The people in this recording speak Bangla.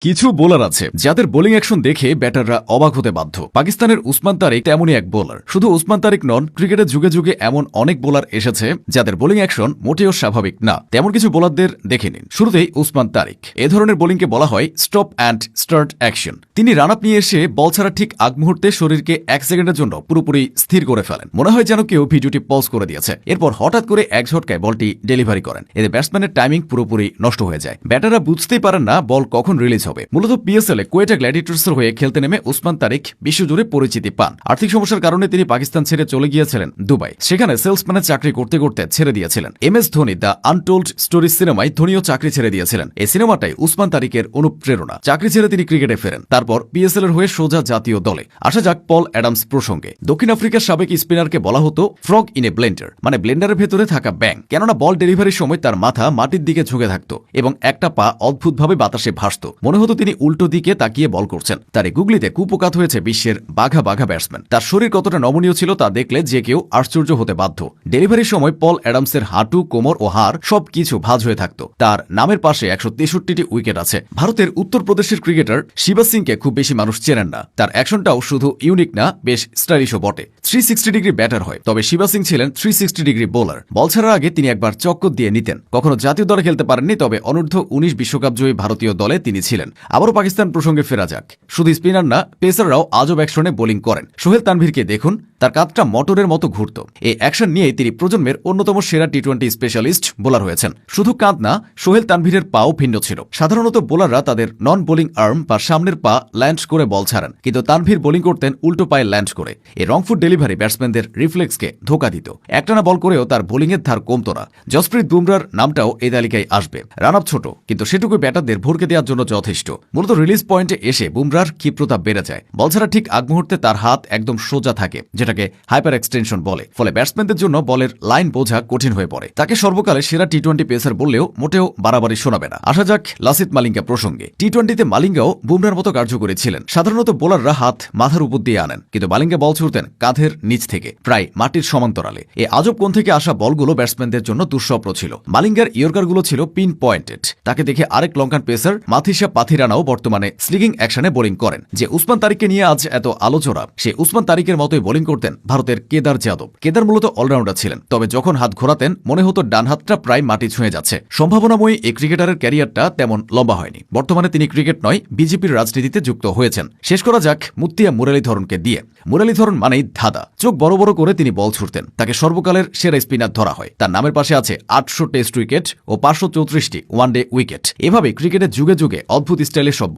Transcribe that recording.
কিছু বোলার আছে যাদের বোলিং অ্যাকশন দেখে ব্যাটাররা অবাক হতে বাধ্য। পাকিস্তানের উসমান তারিক তেমনই এক বোলার। শুধু উসমান তারিক নন, ক্রিকেটের যুগে যুগে এমন অনেক বোলার এসেছে যাদের বোলিং অ্যাকশন মোটেও স্বাভাবিক না। তেমন কিছু বোলারদের দেখে নিন। শুরুতেই উসমান তারিক। এ ধরনের বোলিংকে বলা হয় স্টপ অ্যান্ড স্টার্ট অ্যাকশন। তিনি রান আপ নিয়ে এসে বল ছাড়া ঠিক আগ মুহূর্তে শরীরকে 1 সেকেন্ডের জন্য পুরোপুরি স্থির করে ফেলেন। মনে হয় যেন কেউ ভিডিওটি পজ করে দিয়েছে। এরপর হঠাৎ করে এক ঝটকায় বলটি ডেলিভারি করেন। এতে ব্যাটসম্যানের টাইমিং পুরোপুরি নষ্ট হয়ে যায়। ব্যাটাররা বুঝতেই পারেন না বল কখন রিলিজ হবে। মূলত পিএসএল কোয়েটা গ্ল্যাডিয়েটর্সের হয়ে খেলতে নেমে উসমান তারিক বিশ্বজুড়ে পরিচিতি পান। আর্থিক সমস্যার কারণে তিনি পাকিস্তান ছেড়ে চলে গিয়েছিলেন দুবাই। সেখানে সেলসম্যানের চাকরি করতে করতে ছেড়ে দিয়েছিলেন। MS Dhoni the untold story সিনেমায় ধোনিও চাকরি ছেড়ে দিয়েছিলেন। এই সিনেমাটাই উসমান তারিকের অনুপ্রেরণা। চাকরি ছেড়ে তিনি ক্রিকেটে ফেরেন। তারপর পিএসএল এর হয়ে সোজা জাতীয় দলে। আসা যাক পল অ্যাডামস প্রসঙ্গে। দক্ষিণ আফ্রিকার সাবেক স্পিনারকে বলা হতো ফ্রগ ইন এ ব্লেন্ডার, মানে ব্লেন্ডারের ভেতরে থাকা ব্যাং। কেননা বল ডেলিভারির সময় তার মাথা মাটির দিকে ঝুঁকে থাকত এবং একটা পা অদ্ভুতভাবে বাতাসে ভাসত। মনে হতো তিনি উল্টো দিকে তাকিয়ে বল করছেন। তার এই গুগলিতে কুপকাত হয়েছে বিশ্বের বাঘা বাঘা ব্যাটসম্যান। তার শরীর কতটা নমনীয় ছিল তা দেখলে যে কেউ আশ্চর্য হতে বাধ্য। ডেলিভারির সময় পল অ্যাডামসের হাঁটু, কোমর ও হাড় সবকিছু ভাঁজ হয়ে থাকত। তার নামের পাশে 163টি উইকেট আছে। ভারতের উত্তরপ্রদেশের ক্রিকেটার শিবা সিংকে খুব বেশি মানুষ চেনেন না। তার অ্যাকশনটাও শুধু ইউনিক না, বেশ স্টাইলিশও বটে। 360 ডিগ্রি ব্যাটার হয়, তবে শিবা সিং ছিলেন 360 ডিগ্রি বোলার। বল ছাড়ার আগে তিনি একবার চক্কর দিয়ে নিতেন। কখনো জাতীয় দলে খেলতে পারেননি, তবে অনূর্ধ্ব 19 বিশ্বকাপ জয়ী ভারতীয় দলে তিনি ছিলেন। আবারও পাকিস্তান প্রসঙ্গে ফেরা যাক। শুধু স্পিনার না, পেসাররাও আজব অ্যাকশনে বোলিং করেন। সোহেল তানভীরকে দেখুন, তার কাঁধটা মোটরের মতো ঘুরত। এই অ্যাকশন নিয়েই তিনি প্রজন্মের অন্যতম সেরা টি-20 স্পেশালিস্ট বোলার হয়েছেন। শুধু কাঁধ না, সোহেল তানভীরের পাও ভিন্ন ছিল। সাধারণত বোলাররা তাদের নন বোলিং আর্ম বা সামনের পা ল্যান্ড করে বল ছাড়েন, কিন্তু তানভীর বোলিং করতেন উল্টো পায়ে ল্যান্ড করে। এই রংফুট ডেলিভারি ব্যাটসম্যানদের রিফ্লেক্সকে ধোকা দিত। একটানা বল করেও তার বোলিংয়ের ধার কমত না। জসপ্রীত বুমরার নামটাও এই তালিকায় আসবে। রান আপ ছোট, কিন্তু সেটুকু ব্যাটারদের ভরকে দেওয়ার জন্য যথেষ্ট। মূলত রিলিজ পয়েন্টে এসে বুমরার ক্ষিপ্রতা বেড়ে যায়। বল ছাড়া ঠিক আগ মুহূর্তে তার হাত একদম সোজা থাকে, যেটাকে হাইপার এক্সটেনশন বলে। ফলে ব্যাটসম্যানদের জন্য বলের লাইন বোঝা কঠিন হয়ে পড়ে। তাকে সর্বকালে সেরা টি-20 পেসার বললেও মোটেও বাড়াবাড়ি শোনাবে না। আসা যাক লাসিথ মালিঙ্গা প্রসঙ্গে। টি-20তে মালিঙ্গাও বুমরার মতো কার্যকরী ছিলেন। সাধারণত বোলাররা হাত মাথার উপর দিয়ে আনেন, কিন্তু মালিঙ্গা বল ছুড়তেন কাঁধের নিচ থেকে, প্রায় মাটির সমান্তরালে। এই আজব কোণ থেকে আসা বলগুলো ব্যাটসম্যানদের জন্য দুঃস্বপ্ন ছিল। মালিঙ্গার ইয়র্কারগুলো ছিল পিন পয়েন্টেড। তাকে দেখে আরেক লঙ্কান পেসার মাথিসা পাথিরানাও বর্তমানে স্লিগিং অ্যাকশনে বোলিং করেন। যে উসমান তারিককে নিয়ে আজ এত আলোচনা, সে উসমান তারিকের মতোই বোলিং করতেন ভারতের কেদার যাদব। কেদার মূলত অলরাউন্ডার ছিলেন, তবে যখন হাত ঘোরাতেন মনে হতো ডান হাতটা প্রায় মাটি ছুঁয়ে যাচ্ছে। সম্ভাবনাময়ী এই ক্রিকেটারের ক্যারিয়ারটা তেমন লম্বা হয়নি। বর্তমানে তিনি ক্রিকেট নয়, বিজেপির রাজনীতিতে যুক্ত হয়েছেন। শেষ করা যাক মুত্তিয়া মুরালীধরনকে দিয়ে। মুরালীধরন মানেই ধাঁধা। চোখ বড় বড় করে তিনি বল ছুড়তেন। তাকে সর্বকালের সেরা স্পিনার ধরা হয়। তার নামের পাশে আছে 800 টেস্ট উইকেট ও 534টি ওয়ানডে উইকেট। এভাবে ক্রিকেটের যুগে যুগে অদ্ভুত স্টাইলে সব